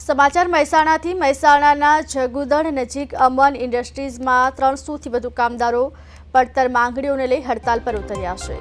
સમાચાર મહેસાણાથી મહેસાણાના જગુદણ નજીક અમન ઇન્ડસ્ટ્રીઝમાં 300થી વધુ કામદારો પડતર માંગણીઓને લઈ હડતાલ પર ઉતર્યા છે।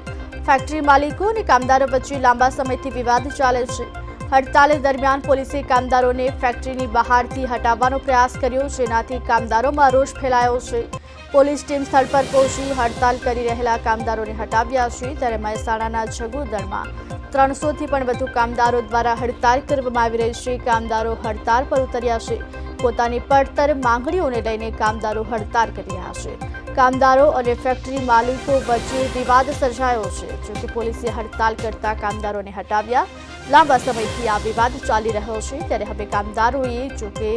ફેક્ટરી માલિકો અને કામદારો વચ્ચે લાંબા સમયથી વિવાદ ચાલે છે। હડતાલ દરમિયાન પોલીસે કામદારોને ફેક્ટરીની બહારથી હટાવવાનો પ્રયાસ કર્યો, જેનાથી કામદારોમાં રોષ ફેલાયો છે। પોલીસ ટીમ સ્થળ પર પહોંચી હડતાલ કરી રહેલા કામદારોને હટાવ્યા છે। ત્યારે મહેસાણાના જગુદણમાં 300થી પણ વધુ કામદારો દ્વારા હડતાલ કરવામાં આવી રહી છે। કામદારો હડતાલ પર ઉતર્યા છે। પોતાની પડતર માંગણીઓને લઈને કામદારો હડતાલ કરી રહ્યા છે। કામદારો અને ફેક્ટરી માલિકો વચ્ચે વિવાદ સર્જાયો છે। જોકે પોલીસે હડતાલ કરતા કામદારોને હટાવ્યા। લાંબા સમયથી આ વિવાદ ચાલી રહ્યો છે, ત્યારે હવે કામદારોએ જોકે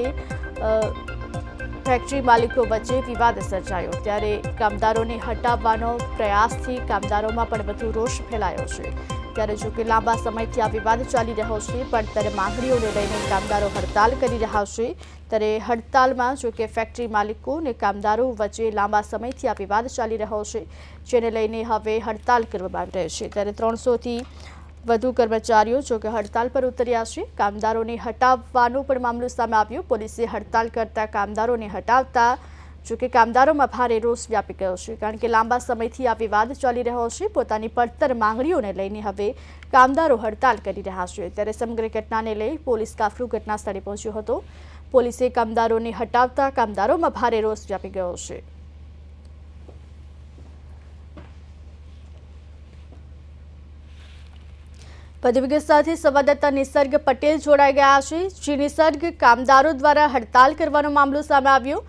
ફેક્ટરી માલિકો વચ્ચે વિવાદ સર્જાયો, ત્યારે કામદારોને હટાવવાનો પ્રયાસથી કામદારોમાં પણ વધુ રોષ ફેલાયો છે। ત્યારે જોકે લાંબા સમયથી આ વિવાદ ચાલી રહ્યો છે, પડતર માંગણીઓને લઈને કામદારો હડતાલ કરી રહ્યા છે। ત્યારે હડતાલમાં જોકે ફેક્ટરી માલિકો અને કામદારો વચ્ચે લાંબા સમયથી આ વિવાદ ચાલી રહ્યો છે, જેને લઈને હવે હડતાલ કરવામાં આવી રહી છે। ત્યારે 300થી વધુ કર્મચારીઓ જોકે હડતાલ પર ઉતર્યા છે। કામદારોને હટાવવાનો પણ મામલો સામે આવ્યો। પોલીસે હડતાલ કરતા કામદારોને હટાવતા જોકે કામદારોમાં ભારે રોષ વ્યાપી ગયો છે, કારણ કે લાંબા સમયથી આ વિવાદ ચાલી રહ્યો છે। પોતાની પડતર માંગણીઓને લઈને હવે કામદારો હડતાલ કરી રહ્યા છે। ત્યારે સમગ્ર ઘટનાને લઈ પોલીસ કાફલો ઘટના સ્થળે પહોંચ્યો હતો। પોલીસે કામદારોને હટાવતા કામદારોમાં ભારે રોષ વ્યાપી ગયો છે। વધુ વિગત સાથે સંવાદદાતા નિસર્ગ પટેલ જોડાઈ ગયા છે। જે નિસર્ગ, કામદારો દ્વારા હડતાલ કરવાનો મામલો સામે આવ્યો,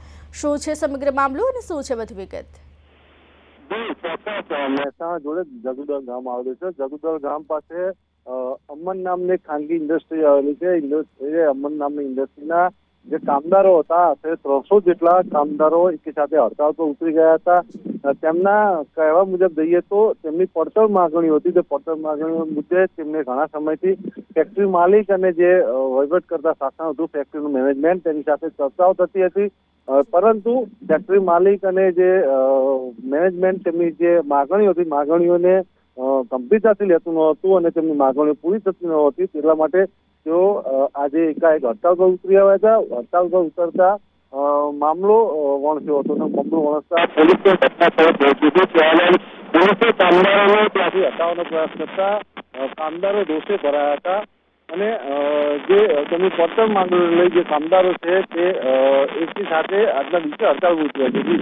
શું છે સમગ્ર મામલો અને શું છે વધુ વિગત? મહેસાણા જોડે જગુદળ ગામ આવેલું છે। જગુદળ ગામ પાસે અમન નામની ખાનગી ઇન્ડસ્ટ્રી આવેલી છે। અમન નામની ઇન્ડસ્ટ્રીના જે કામદારો હતા, 300 જેટલા કામદારો એક સાથે હડતાલ પર ઉતરી ગયા હતા। તેમના કહેવા મુજબ જઈએ તો તેમની પડતર માંગણીઓ હતી। તે પડતર માંગણીઓ મુદ્દે તેમને ઘણા સમયથી ફેક્ટરી માલિક અને જે વહીવટ કરતા શાસન હતું ફેક્ટરીનું મેનેજમેન્ટ, તેની સાથે ચર્ચાઓ થતી હતી, પરંતુ ફેક્ટરી માલિક અને જે મેનેજમેન્ટ તેમની જે માંગણીઓ હતી, માંગણીઓને ગંભીરતાથી લેતું ન હતું અને તેમની માંગણીઓ પૂરી થતી ન હતી। એટલા માટે તેઓ આજે એકાએક હડતાલ પર ઉતરી આવ્યા હતા। હડતાલ પર ઉતરતા મામલો વણસ્યો હતો અને મામલો વણસતા પોલીસે ઘટના સ્થળે પહોંચી હતી। ત્યારબાદ પોલીસે કામદારોને ત્યાંથી હટાવવાનો પ્રયાસ કરતા કામદારો રોષે ભરાયા હતા અને જે તેમની પડતર માંગણીઓ લઈ જે કામદારો છે તે એકની સાથે આજના દિવસે હડતાલ પર ઉતર્યા છે।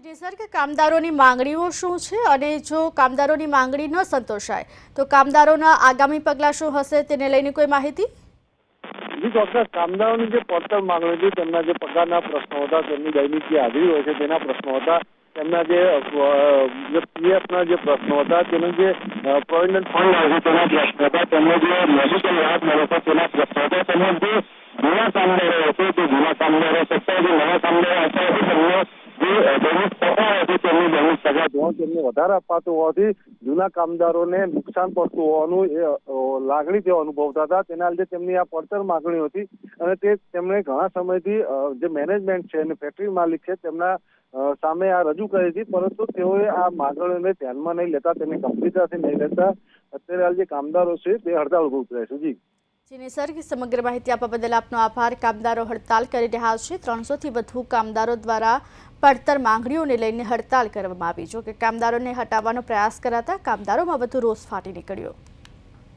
નિસર્ગ, કામદારોની માંગણીઓ શું છે અને જો કામદારોની માંગણી ન સંતોષાય તો કામદારોના આગામી પગલાં શું હશે, તેને લઈને કોઈ માહિતી? જી ચોક્કસ, કામદારોની જે પડતર માંગણી હતી, તેમના જે પગારના પ્રશ્નો હતા, તેમની દૈનિક જે હાજરી હોય છે તેના પ્રશ્નો હતા, તેમના જે પીએફના જે પ્રશ્નો હતા, તેનું જે પ્રોવિડન્ટ ફંડ આવે છે તેના પ્રશ્નો હતા, તેમને જે મેડિકલ લાભ મળે છે તેના પ્રશ્નો હતા, તેમજ જે જૂના કામદારો હશે તે જૂના કામદારો છતાં જે નવા કામદારો હતા તેમને જે દૈનિક પગાર હતી તેમની દૈનિક પગાર તેમને વધારે અપાતો હોવાથી જૂના કામદારોને નુકસાન પડતું હોવાનું એ લાગણી તેઓ અનુભવતા હતા। તેના લીધે તેમની આ પડતર માંગણી હતી અને તેમણે ઘણા સમયથી જે મેનેજમેન્ટ છે અને ફેક્ટરી માલિક છે તેમના સામે આ રજૂ કરી હતી, પરંતુ તેઓએ આ માંગણીઓને ધ્યાનમાં નહીં લેતા, તેની ગંભીરતાથી નહીં લેતા અત્યારે હાલ જે કામદારો છે તે હડતાલ ઉપર ઉતર્યા છે। જી નિસર્ગ, સમગ્ર માહિતી આપવા બદલ આપનો આભાર। કામદારો હડતાલ કરી રહ્યા છે। 300થી વધુ કામદારો દ્વારા પડતર માંગણીઓને લઈને હડતાલ કરવામાં આવી। જો કે કામદારોને હટાવવાનો પ્રયાસ કરાતા કામદારોમાં વધુ રોષ ફાટી નીકળ્યો।